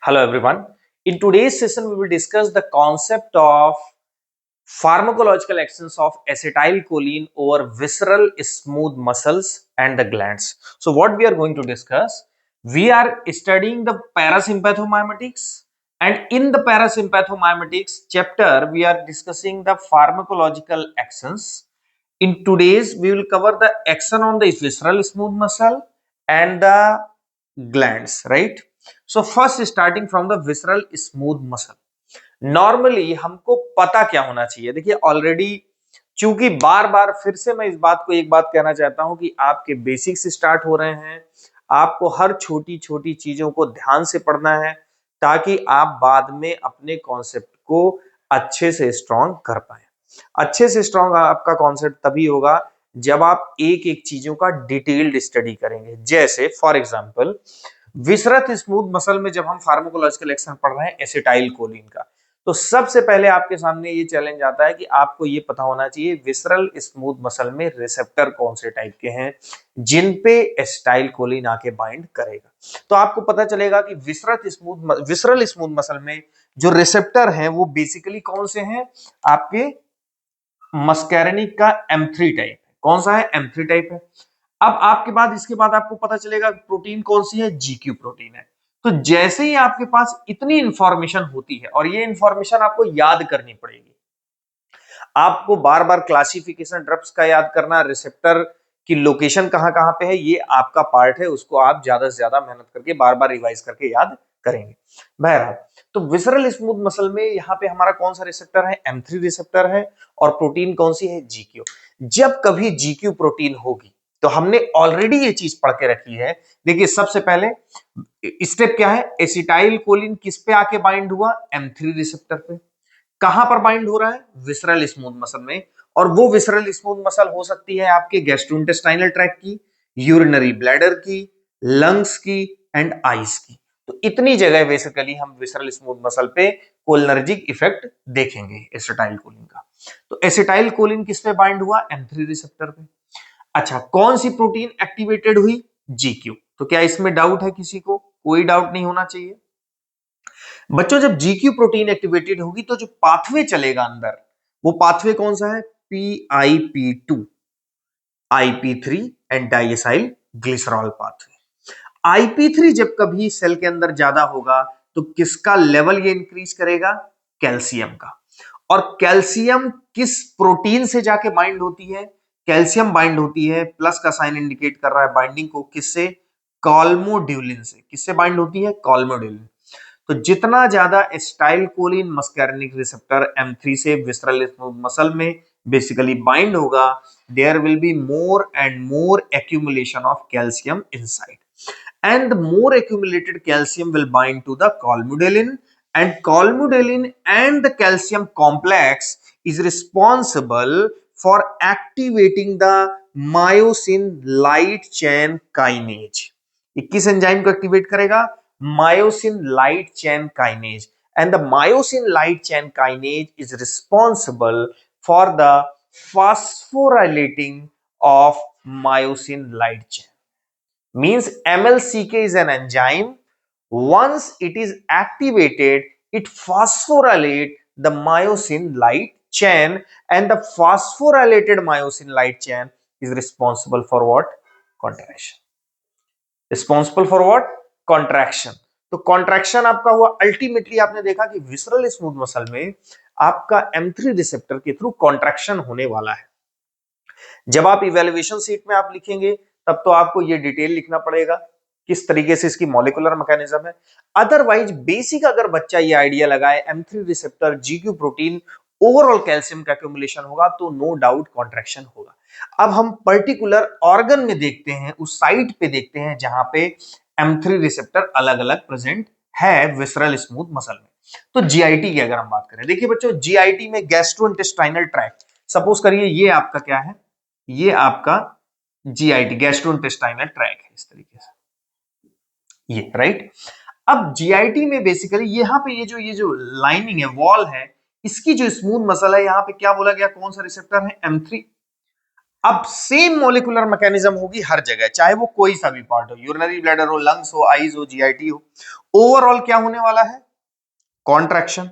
Hello everyone. In today's session, we will discuss the concept of pharmacological actions of acetylcholine over visceral smooth muscles and the glands. So what we are going to discuss, we are studying the parasympathomimetics, and in the parasympathomimetics chapter, we are discussing the pharmacological actions. In today's, we will cover the action on the visceral smooth muscle and the glands, right? So first starting from the visceral smooth muscle. Normally हमको पता क्या होना चाहिए, देखिए already चूंकि बार बार फिर से मैं इस बात को एक बात कहना चाहता हूं कि आपके बेसिक्स स्टार्ट हो रहे हैं, आपको हर छोटी छोटी चीजों को ध्यान से पढ़ना है ताकि आप बाद में अपने कॉन्सेप्ट को अच्छे से स्ट्रॉन्ग कर पाए। अच्छे से स्ट्रॉन्ग आपका कॉन्सेप्ट तभी होगा जब आप एक एक चीजों का डिटेल्ड स्टडी करेंगे। जैसे फॉर एग्जांपल विसरत स्मूथ मसल में जब हम फार्माकोलॉजिकल एक्शन पढ़ रहे हैं एसिटाइल कोलिन का, तो सबसे पहले आपके सामने ये चैलेंज आता है कि आपको ये पता होना चाहिए विसरल स्मूथ मसल में रिसेप्टर कौन से टाइप के हैं जिन पे एसिटाइल कोलिन आके बाइंड करेगा। तो आपको पता चलेगा कि विसरल स्मूथ मसल में जो रिसेप्टर हैं वो बेसिकली कौन से हैं, आपके मस्कैरिनिक का M3 टाइप है। कौन सा है? M3 टाइप है। अब आपके बाद इसके बाद आपको पता चलेगा प्रोटीन कौन सी है, GQ प्रोटीन है। तो जैसे ही आपके पास इतनी इंफॉर्मेशन होती है और ये इंफॉर्मेशन आपको याद करनी पड़ेगी, आपको बार बार क्लासिफिकेशन ड्रग्स का याद करना, रिसेप्टर की लोकेशन कहां कहां पे है, ये आपका पार्ट है, उसको आप ज्यादा से ज्यादा मेहनत करके बार बार रिवाइज करके याद करेंगे। बहरहाल, तो विसरल स्मूथ मसल में यहां पे हमारा कौन सा रिसेप्टर है? M3 रिसेप्टर है। और प्रोटीन कौन सी है? GQ। जब कभी GQ प्रोटीन होगी तो हमने ऑलरेडी ये चीज पढ़ के रखी है। देखिए सबसे पहले स्टेप क्या है, एसिटाइल कोलिन किस पे आके बाइंड हुआ? M3 रिसेप्टर पे। कहां पर बाइंड हो रहा है? विसरल स्मूथ मसल में। और वो विसरल स्मूथ मसल हो सकती है आपके गैस्ट्रोइंटेस्टाइनल ट्रैक्ट की, यूरिनरी ब्लैडर की, लंग्स की एंड आईज की। तो इतनी जगह बेसिकली हम विसरल स्मूथ मसल पे कोलिनर्जिक इफेक्ट देखेंगे एसिटाइल कोलिन का। तो एसिटाइल कोलिन किस पे बाइंड हुआ? M3 रिसेप्टर पे। अच्छा, कौन सी प्रोटीन एक्टिवेटेड हुई? GQ। तो क्या इसमें डाउट है किसी को? कोई डाउट नहीं होना चाहिए। बच्चों जब GQ प्रोटीन एक्टिवेटेड होगी तो जो पाथवे चलेगा अंदर, वो पाथवे कौन सा है? PIP2, IP3 and diacyl glycerol pathway. IP3 जब कभी सेल के अंदर ज्यादा होगा तो किसका लेवल ये इंक्रीज करेगा? कैल्शियम का। और कैल्शियम किस प्रोटीन से जाके बाइंड होती है? कैल्शियम बाइंड होती है, प्लस का साइन इंडिकेट कर रहा है बाइंडिंग को, किससे? कॉल्मोड्यूलिन से। किससे बाइंड होती है? कॉल्मोड्यूलिन। तो जितना ज्यादा acetyl choline muscarinic receptor M3 से विसरल मसल में बेसिकली बाइंड होगा, there will be more and more accumulation of calcium inside, and the more accumulated calcium will bind to the colmogulin, and colmogulin and the calcium complex is responsible for activating the myosin light chain kinase। ये किस enzyme को activate करेगा? myosin light chain kinase, and the myosin light chain kinase is responsible for the phosphorylating of myosin light chain। Means MLCK is an enzyme. Once it is activated, it phosphorylates the myosin light chain, and the phosphorylated myosin light chain is responsible for what? Contraction। Responsible for what? Contraction. तो contraction आपका हुआ, ultimately आपने देखा कि visceral smooth muscle में आपका M3 receptor के through contraction होने वाला है। जब आप इवैल्यूएशन सीट में आप लिखेंगे तब तो आपको ये डिटेल लिखना पड़ेगा किस तरीके से इसकी मॉलिक्यूलर मैकेनिज्म है। अदरवाइज बेसिक अगर बच्चा ये आइडिया लगाए M3 receptor GQ protein overall calcium का एक्यूमुलेशन होगा तो नो डाउट कॉन्ट्रैक्शन होगा। अब हम पर्टिकुलर ऑर्गन में देखते हैं, उस साइट पे देखते हैं जहां पे M3 रिसेप्टर अलग अलग प्रेजेंट है विसरल स्मूथ मसल में। तो GIT की अगर हम बात करें, देखिए बच्चों GIT में गैस्ट्रोइंटेस्टाइनल ट्रैक्ट, सपोज करिए ये आपका क्या है, ये आपका GIT गैस्ट्रोइंटेस्टाइनल ट्रैक्ट है, इस तरीके से ये राइट। अब GIT में बेसिकली यहां पे ये जो लाइनिंग है, वॉल है, इसकी जो स्मूथ मसल है, यहां पे क्या बोला गया, कौन सा रिसेप्टर है? M3। अब सेम मोलिकुलर मैकेनिज्म होगी हर जगह, चाहे वो कोई सा भी पार्ट हो, यूरिनरी ब्लैडर हो, लंग्स हो, आईज हो, जीआईटी हो। ओवरऑल क्या होने वाला है? कॉन्ट्रैक्शन।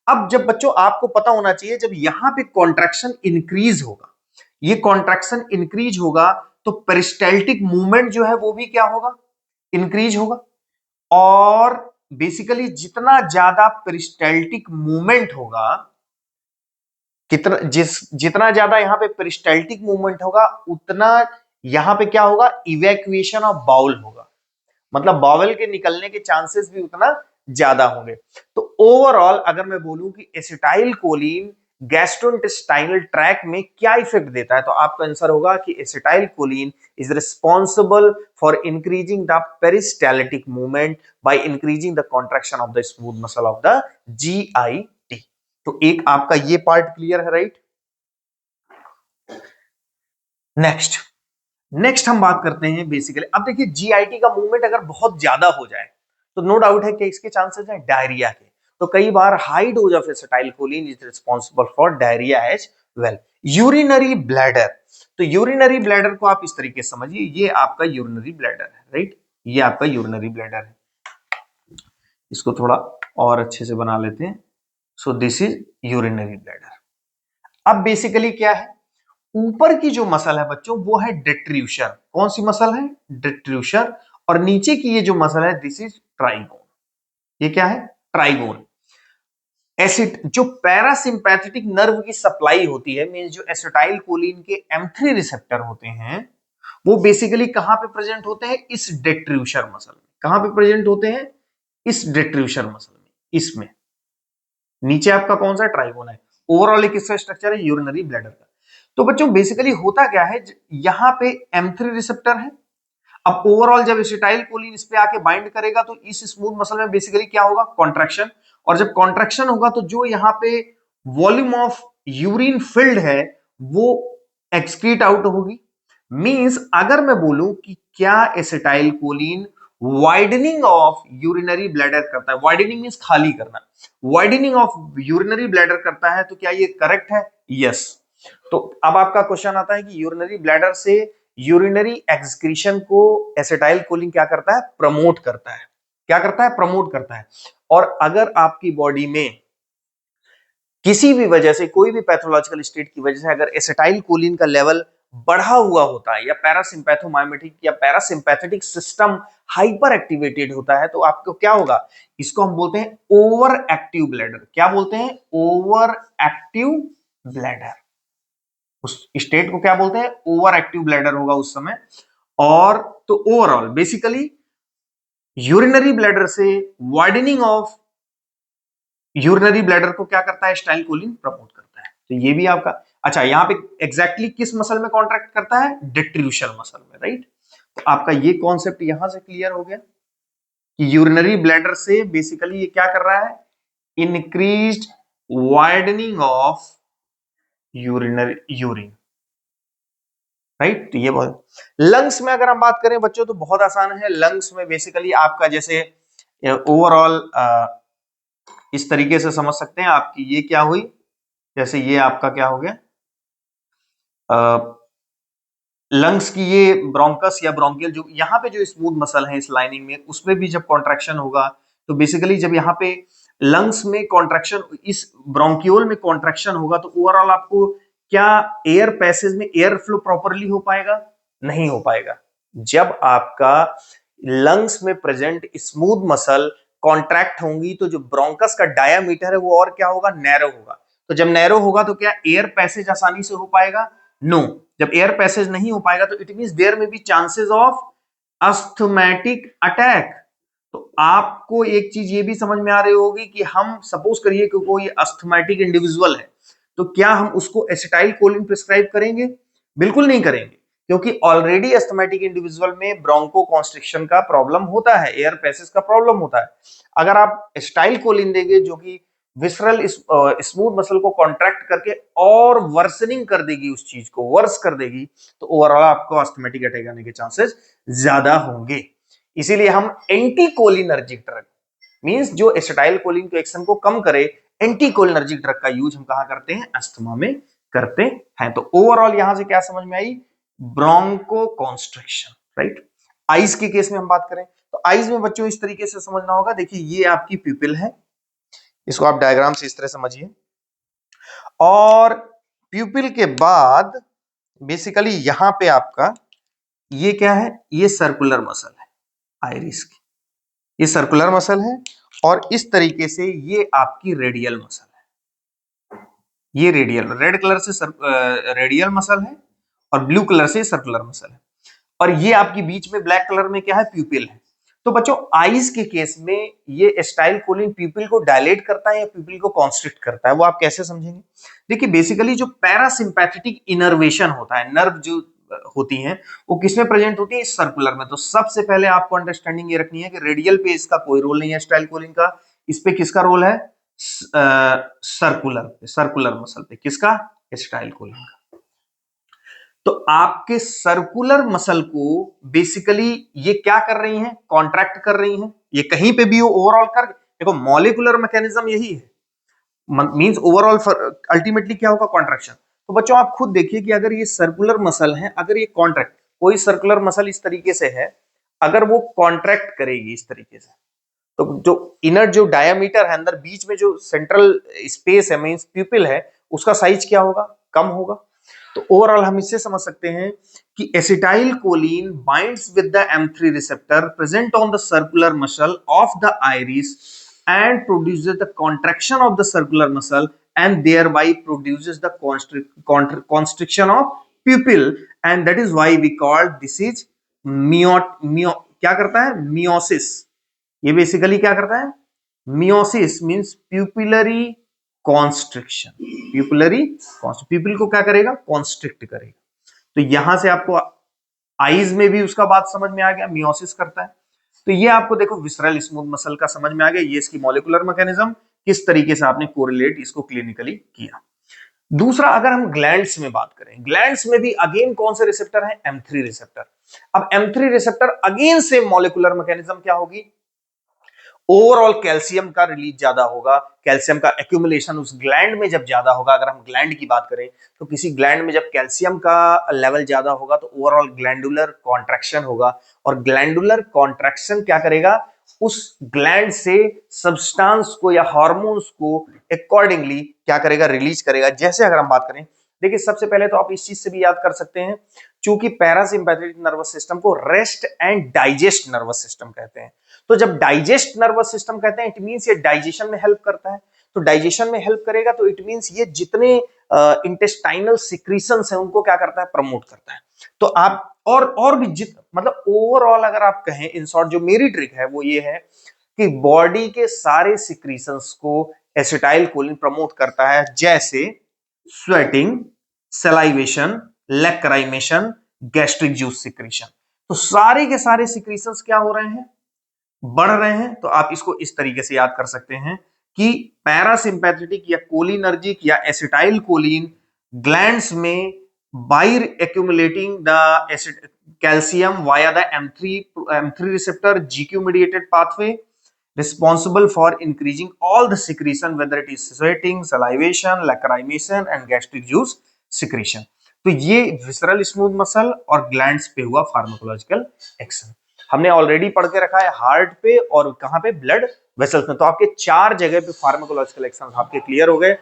अब जब बच्चों आपको पता होना चाहिए, जब यहां पे कॉन्ट्रैक्शन इंक्रीज होगा, ये कॉन्ट्रैक्शन इंक्रीज होगा, तो पेरिस्टाल्टिक मूवमेंट जो है वो भी क्या होगा? इंक्रीज होगा। और बेसिकली जितना ज्यादा पेरिस्टाल्टिक मूवमेंट होगा, जितना ज्यादा यहां पे पेरिस्टाल्टिक मूवमेंट होगा, उतना यहां पे क्या होगा? इवैक्यूएशन ऑफ बाउल होगा, मतलब बावल के निकलने के चांसेस भी उतना ज्यादा होंगे। तो ओवरऑल अगर मैं बोलूं कि एसिटाइल कोलिन गैस्ट्रोइंटेस्टाइनल ट्रैक में क्या इफेक्ट देता है, तो आपका आंसर होगा कि acetyl choline is responsible for increasing the peristaltic movement by increasing the contraction of the smooth muscle of the GIT. तो एक आपका ये पार्ट क्लियर है, राइट? नेक्स्ट नेक्स्ट हम बात करते हैं बेसिकली, अब देखिए जीआईटी का मूवमेंट अगर बहुत ज्यादा हो जाए तो नो डाउट है कि इसके चांसेस हैं डायरिया के। तो कई बार high dose of acetylcholine is responsible for diarrhoea as well. Urinary bladder, तो यूरिनरी ब्लैडर को आप इस तरीके से समझिए, ये आपका यूरिनरी ब्लैडर है, राइट? ये आपका यूरिनरी ब्लैडर है। इसको थोड़ा और अच्छे से बना लेते हैं। So this is urinary bladder. अब बेसिकली क्या है, ऊपर की जो मसल है बच्चों वो है डेट्रूशर। कौन सी मसल है? डेट्रूशर। और नीचे की ये जो मसल है दिस इज ट्राइगोन। ये क्या है? ट्राइगोन। एसिड जो पैरासिम्पैथेटिक नर्व की सप्लाई होती है, मींस जो एसिटाइल कोलिन के M3 रिसेप्टर होते हैं, वो बेसिकली कहां पे प्रेजेंट होते हैं? इस डेट्रूशर मसल में। कहां पे प्रेजेंट होते हैं? इस डेट्रूशर मसल में, इसमें। नीचे आपका कौन सा? ट्राइगोन है। ओवरऑल एक किसका स्ट्रक्चर है? यूरिनरी ब्लैडर का। तो बच्चों बेसिकली होता क्या है, यहां पे M3 रिसेप्टर है। अब ओवरऑल जब एसिटाइल कोलिन इस पे आके बाइंड करेगा तो इस स्मूथ मसल में बेसिकली क्या होगा? कॉन्ट्रैक्शन। और जब कॉन्ट्रैक्शन होगा तो जो यहां पे वॉल्यूम ऑफ यूरिन फिल्ड है वो एक्सक्रीट आउट होगी। मींस अगर मैं बोलूं कि क्या acetyl choline widening of urinary bladder करता है, वाइडनिंग मींस खाली करना, वाइडनिंग ऑफ यूरिनरी ब्लैडर करता है, तो क्या ये करेक्ट है? यस। तो अब आपका क्वेश्चन आता है कि यूरिनरी ब्लैडर से यूरिनरी एक्सक्रीशन को एसिटाइल कोलिन क्या करता है? प्रमोट करता है। क्या करता है? प्रमोट करता है। और अगर आपकी बॉडी में किसी भी वजह से, कोई भी पैथोलॉजिकल स्टेट की वजह से अगर एसिटाइल कोलिन का लेवल बढ़ा हुआ होता है, या पैरासिम्पैथोमाइमेटिक या पैरासिम्पैथेटिक सिस्टम हाइपर एक्टिवेटेड होता है, तो आपको क्या होगा? इसको हम बोलते हैं ओवर एक्टिव ब्लैडर। क्या बोलते हैं? Over active bladder. उस स्टेट को क्या बोलते हैं? ओवर एक्टिव ब्लैडर होगा उस समय। और तो ओवरऑल बेसिकली यूरिनरी ब्लैडर से वाइडनिंग ऑफ यूरिनरी ब्लैडर को क्या करता है? एसिटाइल कोलिन प्रमोट करता है। तो ये भी आपका अच्छा, यहां पे एग्जैक्टली किस मसल में कॉन्ट्रैक्ट करता है? डेट्रूशर मसल में, राइट? तो आपका ये कॉन्सेप्ट यहां से क्लियर हो गया कि यूरिनरी ब्लैडर से बेसिकली ये क्या कर रहा है? Increased widening of urine, right? तो ये बहुत। लंग्स में अगर हम बात करें बच्चों तो बहुत आसान है। लंग्स में बेसिकली आपका जैसे ओवरऑल इस तरीके से समझ सकते हैं, आपकी ये क्या हुई, जैसे ये आपका क्या हो गया, लंग्स की ये ब्रोंकस या ब्रोंकियल, जो यहाँ पे जो स्मूथ मसल है इस लाइनिंग में, उसमें भी जब कॉन्ट्रैक्शन होगा तो बेसिकली जब यहाँ पे लंग्स में कॉन्ट्रैक्शन, इस ब्रोंकियोल में कॉन्ट्रैक्शन होगा, तो ओवरऑल आपको क्या एयर पैसेज में एयर फ्लो प्रॉपरली हो पाएगा? नहीं हो पाएगा। जब आपका लंग्स में प्रेजेंट स्मूथ मसल कॉन्ट्रैक्ट होंगी तो जो ब्रोंकस का डायामीटर है वो और क्या होगा? नैरो होगा। तो जब नैरो होगा तो क्या एयर पैसेज आसानी से हो पाएगा? नो। जब एयर पैसेज नहीं हो पाएगा तो इट मींस देयर में B chances of asthmatic attack. तो आपको एक चीज ये भी समझ में आ रही होगी कि हम सपोज करिए कि कोई अस्थमैटिक इंडिविजुअल है, तो क्या हम उसको एसिटाइल कोलिन प्रिस्क्राइब करेंगे? बिल्कुल नहीं करेंगे, क्योंकि ऑलरेडी अस्थमैटिक इंडिविजुअल में ब्रोंको कॉन्स्ट्रिक्शन का प्रॉब्लम होता है, एयर पैसेज का प्रॉब्लम होता है। अगर आप एसिटाइल कोलिन देंगे जो कि विसरल स्मूथ मसल को कॉन्ट्रैक्ट करके और वर्सनिंग कर देगी, उस चीज को वर्स कर देगी, तो ओवरऑल आपको अस्थमैटिक अटैक आने के चांसेस ज्यादा होंगे। इसीलिए हम एंटीकोलिनर्जिक ड्रग, मींस जो एसिटाइल कोलिन के एक्शन को कम करे, एंटीकोलिनर्जिक ड्रग का यूज हम कहां करते हैं? अस्थमा में करते हैं। तो ओवरऑल यहां से क्या समझ में आई, ब्रोंको कॉन्स्ट्रिक्शन, राइट। आइज के केस में हम बात करें तो आइज में बच्चों इस तरीके से समझना होगा, देखिए ये आपकी प्यूपिल है, इसको आप डायग्राम से इस तरह समझिए, और प्यूपिल के बाद बेसिकली यहां पे आपका ये क्या है, ये सर्कुलर मसल है आइरिस की, ये सर्कुलर मसल है, और इस तरीके से ये आपकी रेडियल मसल है, ये रेडियल रेड कलर से रेडियल मसल है और ब्लू कलर से सर्कुलर मसल है, और ये आपकी बीच में ब्लैक कलर में क्या है, प्यूपिल है। तो बच्चों आइज के केस में ये एसिटाइलकोलिन प्यूपिल को डायलेट करता है या प्यूपिल को कॉन्स्ट्रिक्ट करता है, वो आप कैसे समझेंगे। देखिए बेसिकली जो पैरासिम्पैथेटिक इनर्वेशन होता है, नर्व जो होती हैं वो किसमें प्रेजेंट होती है, इस सर्कुलर में। तो सबसे पहले आपको अंडरस्टैंडिंग ये रखनी है कि रेडियल पे इसका कोई रोल नहीं है एसिटाइलकोलिन का, इस पे किसका रोल है, सर्कुलर सर्कुलर मसल पे किसका, एसिटाइलकोलिन का। तो आपके सर्कुलर मसल को बेसिकली ये क्या कर रही हैं, कॉन्ट्रैक्ट कर रही हैं, ये कहीं पे भी ओवरऑल कर, देखो मॉलिक्यूलर मैकेनिज्म यही है, मींस ओवरऑल अल्टीमेटली क्या होगा, कॉन्ट्रैक्शन। तो बच्चों आप खुद देखिए कि अगर ये सर्कुलर मसल है, अगर ये कॉन्ट्रैक्ट, कोई सर्कुलर मसल इस तरीके से है, अगर वो कॉन्ट्रैक्ट करेगी इस तरीके से, तो जो इनर जो डायमीटर है अंदर बीच में जो सेंट्रल स्पेस है, मींस प्यूपिल है, उसका साइज क्या होगा, कम होगा। तो ओवरऑल हम इससे समझ सकते हैं कि acetyl Colin binds with the M3 receptor present on the circular muscle of the iris and produces the contraction of the circular muscle and thereby produces the constriction of pupil, and that is why we call this is क्या करता है, meiosis. ये basically क्या करता है, meiosis means pupillary constriction, pupillary प्यूपिल को क्या करेगा, कॉन्स्ट्रिक्ट करेगा। तो यहां से आपको आईज में भी उसका बात समझ में आ गया, मियोसिस करता है। तो ये आपको देखो विसरल स्मूथ मसल का समझ में आ गया, ये इसकी मॉलिक्यूलर मैकेनिज्म, किस तरीके से आपने कोरिलेट इसको क्लिनिकली किया। दूसरा अगर हम ग्लैंड्स में बात करें, ग्लैंड्स में भी अगेन कौन से रिसेप्टर है, M3 रिसेप्टर। अब M3 रिसेप्टर अगेन से मॉलिक्यूलर मैकेनिज्म क्या होगी, ओवरऑल कैल्शियम का रिलीज ज्यादा होगा, कैल्शियम का एक्यूमुलेशन उस ग्लैंड में जब ज्यादा होगा, अगर हम ग्लैंड की बात करें तो किसी ग्लैंड में जब कैल्शियम का लेवल ज्यादा होगा तो ओवरऑल ग्लैंडुलर कॉन्ट्रैक्शन होगा, और ग्लैंडुलर कॉन्ट्रैक्शन क्या करेगा, उस ग्लैंड से सब्सटेंस को या हार्मोन्स को अकॉर्डिंगली क्या करेगा, रिलीज करेगा। जैसे अगर हम बात करें, देखिए सबसे पहले तो आप इस चीज से भी याद कर सकते हैं, चूंकि पैरासिम्पैथेटिक नर्वस सिस्टम को rest and digest nervous system कहते हैं। तो जब डाइजेस्ट नर्वस सिस्टम कहते हैं, इट मींस ये डाइजेशन में हेल्प करता है। तो डाइजेशन में हेल्प करेगा तो इट मींस ये जितने इंटेस्टाइनल सिक्रीशंस हैं उनको क्या करता है, प्रमोट करता है। तो आप और भी मतलब ओवरऑल अगर आप कहें इन शॉर्ट, जो मेरी ट्रिक है वो ये है कि बॉडी के सारे सिक्रीशंस को एसिटाइल कोलिन प्रमोट करता है, जैसे sweating, salivation, लैक्राइमेशन, gastric juice secretion. तो सारे के सारे सिक्रीशंस क्या हो रहे हैं, बढ़ रहे हैं। तो आप इसको इस तरीके से याद कर सकते हैं कि पैरासिम्पैथेटिक या कोलिनर्जिक या एसिटाइल कोलिन ग्लैंड्स में by accumulating the calcium via the M3 receptor GQ mediated pathway responsible for increasing all the secretion, whether it is sweating, salivation, lacrimation and gastric juice secretion। तो ये visceral smooth muscle और glands पे हुआ pharmacological action. हमने already पढ़ के रखा है हार्ट पे और कहां पे, ब्लड वेसल्स में। तो आपके 4 जगह पे फार्माकोलॉजिकल एक्शन आपके क्लियर हो गए।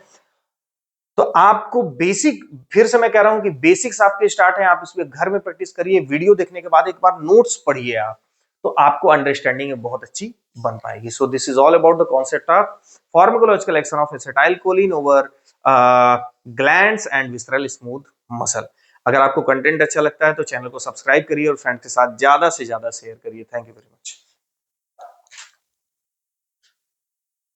तो आपको बेसिक, फिर से मैं कह रहा हूं कि बेसिक्स आपके स्टार्ट है, आप इसमें घर में प्रैक्टिस करिए, वीडियो देखने के बाद एक बार नोट्स पढ़िए आप, तो आपको अंडरस्टैंडिंग बहुत अच्छी बन पाएगी। So this is all about the concept of pharmacological action of acetylcholine over glands and visceral smooth muscle. अगर आपको कंटेंट अच्छा लगता है तो चैनल को सब्सक्राइब करिए और फ्रेंड के साथ ज्यादा से ज्यादा शेयर करिए। Thank you very much.